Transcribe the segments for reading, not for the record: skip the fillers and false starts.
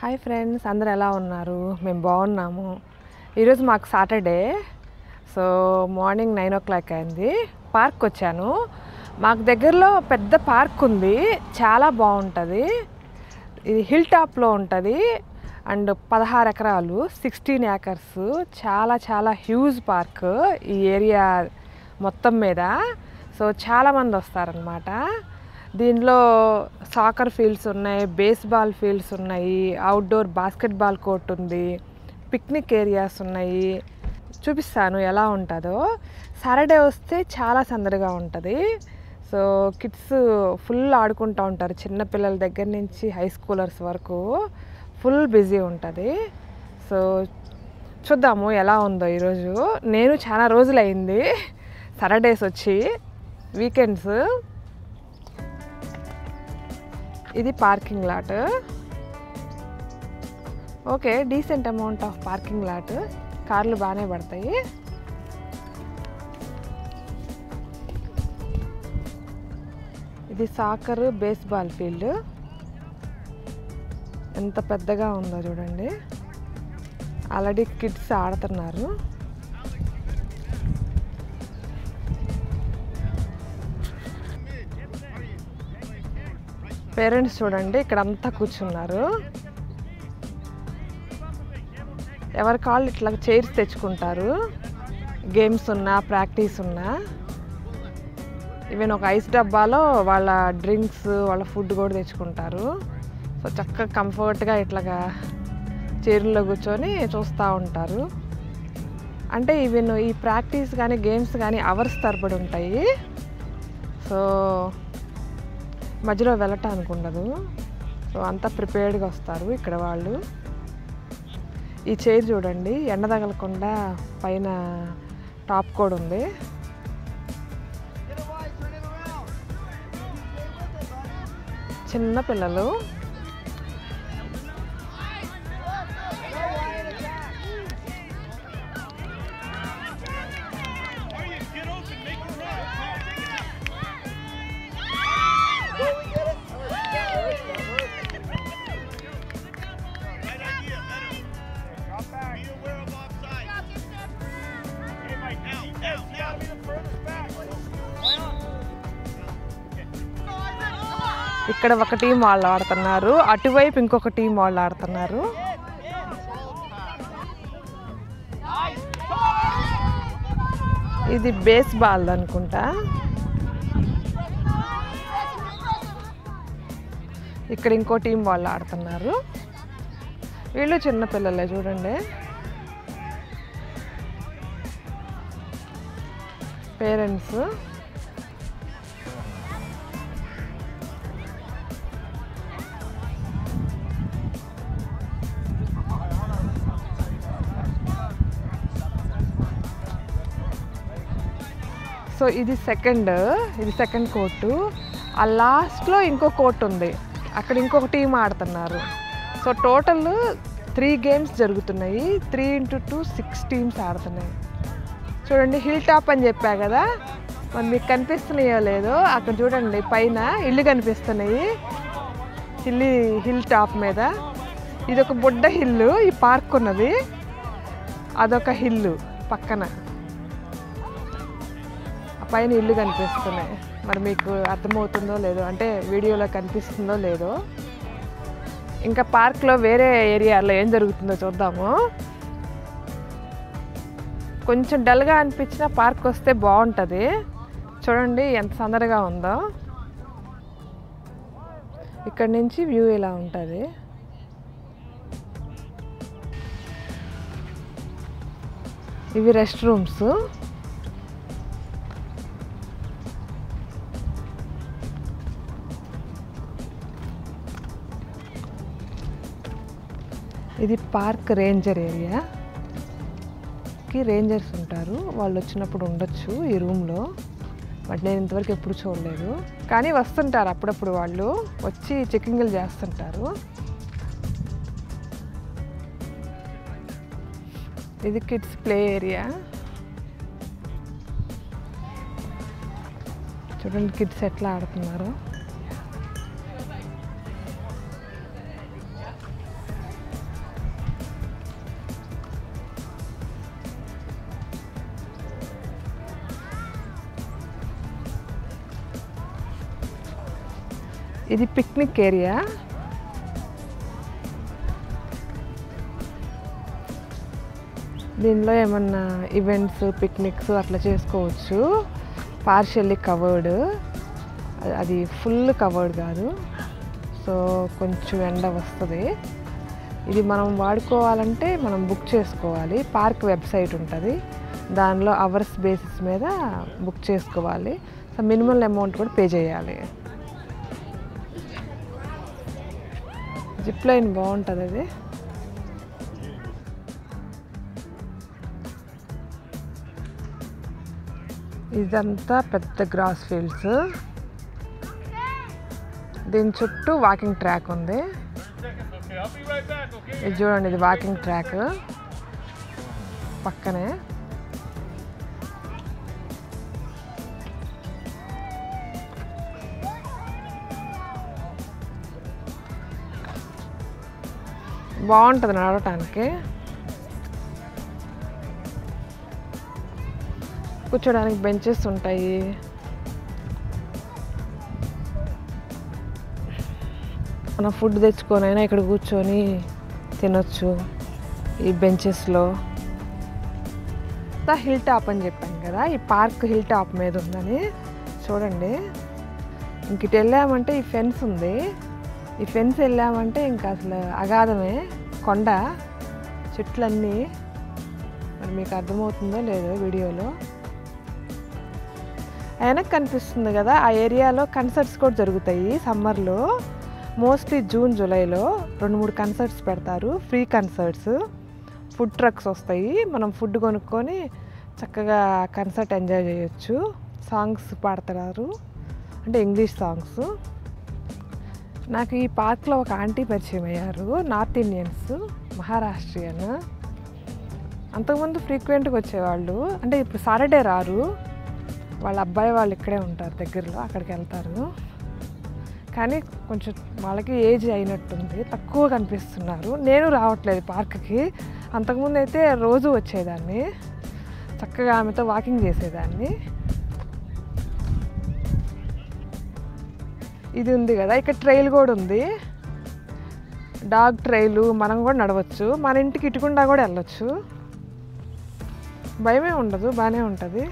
Hi friends, అందరూ ఎలా ఉన్నారు? మేము బాగున్నాము. ఈరోజు మాకు సాటర్డే, సో మార్నింగ్ 9 o'clock అయింది. పార్క్ వచ్చాను. మాకు దగ్గరలో పెద్ద పార్క్ ఉంది, చాలా బాగుంటుంది. ఇది హిల్ టాప్లో ఉంటుంది అండ్ 16 ఎకరాలు, 16 acres. చాలా చాలా హ్యూజ్ పార్క్ ఈ ఏరియా మొత్తం మీద. సో చాలామంది వస్తారనమాట. దీనిలో సాకర్ ఫీల్డ్స్ ఉన్నాయి, బేస్బాల్ ఫీల్డ్స్ ఉన్నాయి, అవుట్డోర్ బాస్కెట్బాల్ కోర్ట్ ఉంది, పిక్నిక్ ఏరియాస్ ఉన్నాయి. చూపిస్తాను ఎలా ఉంటుందో. సాటర్డే వస్తే చాలా సందడిగా ఉంటుంది. సో కిడ్స్ ఫుల్ ఆడుకుంటూ ఉంటారు, చిన్నపిల్లల దగ్గర నుంచి హై స్కూలర్స్ వరకు ఫుల్ బిజీ ఉంటుంది. సో చూద్దాము ఎలా ఉందో ఈరోజు. నేను చాలా రోజులు అయింది సాటర్డేస్ వచ్చి, వీకెండ్స్. ఇది parking lot. Okay, decent amount of parking lot. కార్లు బాగానే పడతాయి. ఇది సాకర్ బేస్బాల్ ఫీల్డ్. ఎంత పెద్దగా ఉందో చూడండి. ఆల్రెడీ కిడ్స్ ఆడుతున్నారు. పేరెంట్స్ చూడండి, ఇక్కడ అంతా కూర్చున్నారు. ఎవరి కాళ్ళు ఇట్లా చైర్స్ తెచ్చుకుంటారు, గేమ్స్ ఉన్నా ప్రాక్టీస్ ఉన్నా. ఈవెన్ ఒక ఐస్ డబ్బాలో వాళ్ళ డ్రింక్స్, వాళ్ళ ఫుడ్ కూడా తెచ్చుకుంటారు. సో చక్కగా కంఫర్ట్గా ఇట్లాగా చైర్లో కూర్చొని చూస్తూ ఉంటారు. అంటే ఈవెన్ ఈ ప్రాక్టీస్ కానీ గేమ్స్ కానీ అవర్స్ తరబడి ఉంటాయి. సో మధ్యలో వెళ్ళటానికి ఉండదు. సో అంతా ప్రిపేర్డ్గా వస్తారు ఇక్కడ వాళ్ళు. ఈ చైర్ చూడండి, ఎండ తగలకుండా పైన టాప్ కూడా ఉంది. చిన్న పిల్లలు. ఇక్కడ ఒక టీం వాళ్ళు ఆడుతున్నారు, అటువైపు ఇంకొక టీం వాళ్ళు ఆడుతున్నారు. ఇది బేస్బాల్ అనుకుంటా. ఇక్కడ ఇంకో టీం వాళ్ళు ఆడుతున్నారు. వీళ్ళు చిన్నపిల్లలే చూడండి. పేరెంట్స్. సో ఇది సెకండ్ కోర్టు. ఆ లాస్ట్లో ఇంకో కోర్టు ఉంది, అక్కడ ఇంకొక టీం ఆడుతున్నారు. సో టోటల్ 3 games జరుగుతున్నాయి. 3x2 6 teams ఆడుతున్నాయి. చూడండి, హిల్ టాప్ అని చెప్పా కదా, మరి మీకు కనిపిస్తున్నాయో లేదో. అక్కడ చూడండి, పైన ఇల్లు కనిపిస్తున్నాయి హిల్ టాప్ మీద. ఇది ఒక బుడ్డ హిల్లు, ఈ పార్క్ ఉన్నది. అదొక హిల్లు పక్కన, పైన ఇల్లు కనిపిస్తున్నాయి. మరి మీకు అర్థమవుతుందో లేదో, అంటే వీడియోలో కనిపిస్తుందో లేదో. ఇంకా పార్క్లో వేరే ఏరియాలో ఏం జరుగుతుందో చూద్దాము. కొంచెం డల్గా అనిపించిన పార్క్ వస్తే బాగుంటుంది. చూడండి ఎంత సందడిగా ఉందో. ఇక్కడ నుంచి వ్యూ ఇలా ఉంటుంది. ఇవి రెస్ట్ రూమ్స్. ఇది పార్క్ రేంజర్ ఏరియాకి రేంజర్స్ ఉంటారు. వాళ్ళు వచ్చినప్పుడు ఉండొచ్చు ఈ రూమ్లో. బట్ నేను ఇంతవరకు ఎప్పుడు చూడలేదు, కానీ వస్తుంటారు అప్పుడప్పుడు. వాళ్ళు వచ్చి చెకింగ్లు చేస్తుంటారు. ఇది కిడ్స్ ప్లే ఏరియా. చూడండి కిడ్స్ ఎట్లా ఆడుతున్నారు. ఇది పిక్నిక్ ఏరియా. దీనిలో ఏమన్నా ఈవెంట్స్, పిక్నిక్స్ అట్లా చేసుకోవచ్చు. పార్షియల్లీ కవర్డ్, అది ఫుల్ కవర్డ్ కాదు. సో కొంచెం ఎండ వస్తుంది. ఇది మనం వాడుకోవాలంటే మనం బుక్ చేసుకోవాలి. పార్క్ వెబ్సైట్ ఉంటుంది, దానిలో అవర్స్ బేసిస్ మీద బుక్ చేసుకోవాలి. సో మినిమల్ అమౌంట్ కూడా పే చేయాలి. జిప్ లైన్ బాగుంటుంది. అది ఇదంతా పెద్ద గ్రాస్ ఫీల్డ్స్. దీని చుట్టూ వాకింగ్ ట్రాక్ ఉంది. ఇది చూడండి, ఇది వాకింగ్ ట్రాక్ పక్కనే. బాగుంటుంది నడవటానికి. కూర్చోడానికి బెంచెస్ ఉంటాయి. మనం ఫుడ్ తెచ్చుకొనైనా ఇక్కడ కూర్చొని తినొచ్చు ఈ బెంచెస్లో. హిల్ టాప్ అని చెప్పాను కదా, ఈ పార్క్ హిల్ టాప్ మీద ఉందని. చూడండి, ఇంక ఇటు వెళ్ళామంటే ఈ ఫెన్స్ ఉంది. ఈ ఫెన్స్ వెళ్ళామంటే ఇంకా అసలు అగాధమే, కొండ, చెట్లన్నీ. మరి మీకు అర్థమవుతుందో లేదో వీడియోలో. వెనక్కి కనిపిస్తుంది కదా, ఆ ఏరియాలో కన్సర్ట్స్ కూడా జరుగుతాయి సమ్మర్లో. మోస్ట్లీ జూన్, జూలైలో 2-3 కన్సర్ట్స్ పెడతారు, ఫ్రీ కన్సర్ట్స్. ఫుడ్ ట్రక్స్ వస్తాయి, మనం ఫుడ్ కొనుక్కొని చక్కగా కన్సర్ట్ ఎంజాయ్ చేయొచ్చు. సాంగ్స్ పాడతారు, అంటే ఇంగ్లీష్ సాంగ్స్. నాకు ఈ పార్క్లో ఒక ఆంటీ పరిచయం అయ్యారు, నార్త్ ఇండియన్స్, మహారాష్ట్రియన్. అంతకుముందు ఫ్రీక్వెంట్గా వచ్చేవాళ్ళు, అంటే ఇప్పుడు సాటర్డే రారు. వాళ్ళ అబ్బాయి వాళ్ళు ఇక్కడే ఉంటారు దగ్గరలో, అక్కడికి వెళ్తారు. కానీ కొంచెం వాళ్ళకి ఏజ్ అయినట్టుంది, తక్కువ కనిపిస్తున్నారు. నేను రావట్లేదు పార్క్కి. అంతకుముందు అయితే రోజు వచ్చేదాన్ని, చక్కగా ఆమెతో వాకింగ్ చేసేదాన్ని. ఇది ఉంది కదా, ఇక్కడ ట్రైల్ కూడా ఉంది, డాగ్ ట్రైలు. మనం కూడా నడవచ్చు, మన ఇంటికి ఇటుకుండా కూడా వెళ్ళొచ్చు, భయమే ఉండదు, బాగానే ఉంటుంది.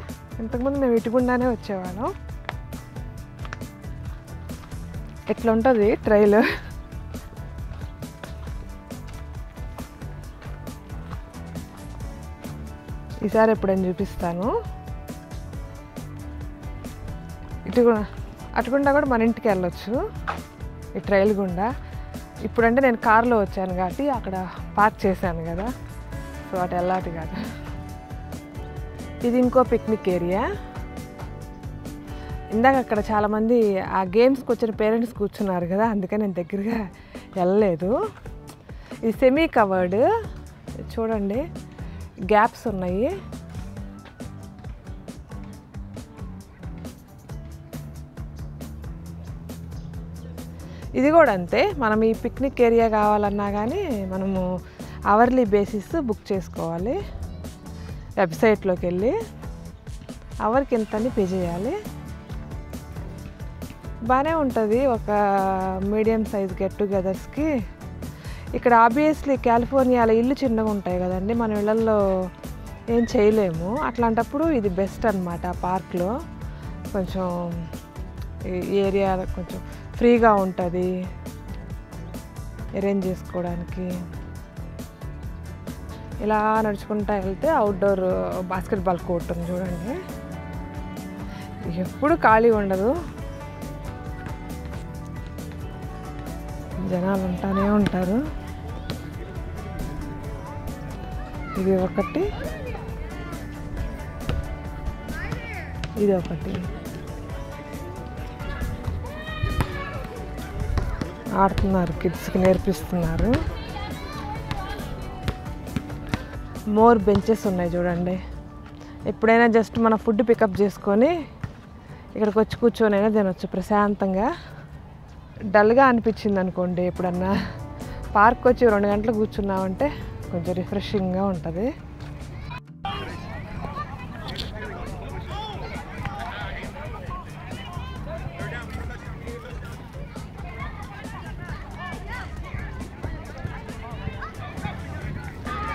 ఇంతకుముందు మేము ఇటుకుండానే వచ్చేవాళ్ళం. ఎట్లా ఉంటుంది ట్రైల్. ఈసారి ఎప్పుడైనా చూపిస్తాను. అటుకుండా కూడా మన ఇంటికి వెళ్ళొచ్చు ఈ ట్రైల్ గుండా. ఇప్పుడంటే నేను కారులో వచ్చాను కాబట్టి అక్కడ పార్క్ చేశాను కదా, సో అటు వెళ్ళాలి కాదు. ఇది ఇంకో పిక్నిక్ ఏరియా. ఇందాక అక్కడ చాలామంది ఆ గేమ్స్కి వచ్చిన పేరెంట్స్ కూర్చున్నారు కదా, అందుకని నేను దగ్గరగా వెళ్ళలేదు. ఇది సెమీ కవర్డ్, చూడండి గ్యాప్స్ ఉన్నాయి. ఇది కూడా అంతే, మనం ఈ పిక్నిక్ ఏరియా కావాలన్నా కానీ మనము అవర్లీ బేసిస్ బుక్ చేసుకోవాలి. వెబ్సైట్లోకి వెళ్ళి అవర్కి ఎంతని పే చేయాలి. బాగానే ఉంటుంది ఒక మీడియం సైజ్ గెట్ టుగెదర్స్కి. ఇక్కడ ఆబ్వియస్లీ కాలిఫోర్నియాలో ఇల్లు చిన్నగా ఉంటాయి కదండి, మన ఇళ్ళల్లో ఏం చేయలేము. అట్లాంటప్పుడు ఇది బెస్ట్ అనమాట. పార్క్లో కొంచెం ఏరియా కొంచెం ఫ్రీగా ఉంటుంది అరేంజ్ చేసుకోవడానికి. ఇలా నడుచుకుంటూ వెళ్తే అవుట్డోర్ బాస్కెట్బాల్ కోర్ట్ ఉంది చూడండి, ఎప్పుడు ఖాళీ ఉండదు, జనాలు ఉంటానే ఉంటారు. ఇది ఒకటి, ఇది ఒకటి. ఆడుతున్నారు, కిడ్స్కి నేర్పిస్తున్నారు. మోర్ బెంచెస్ ఉన్నాయి చూడండి. ఎప్పుడైనా జస్ట్ మన ఫుడ్ పికప్ చేసుకొని ఇక్కడికి వచ్చి కూర్చొనైనా తినొచ్చు ప్రశాంతంగా. డల్గా అనిపించింది అనుకోండి, ఎప్పుడన్నా పార్క్ వచ్చి 2 గంటలు కూర్చున్నామంటే కొంచెం రిఫ్రెషింగ్గా ఉంటుంది.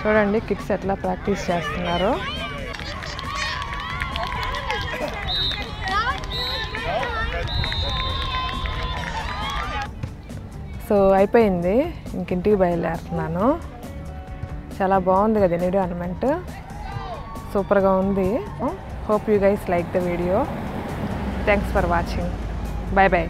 చూడండి కిడ్స్ ఎట్లా ప్రాక్టీస్ చేస్తున్నారు. సో అయిపోయింది, ఇంకింటికి బయలుదేరుతున్నాను. చాలా బాగుంది కదా ఎన్విరాన్మెంట్, సూపర్గా ఉంది. Hope you guys like the video. Thanks for watching. Bye bye.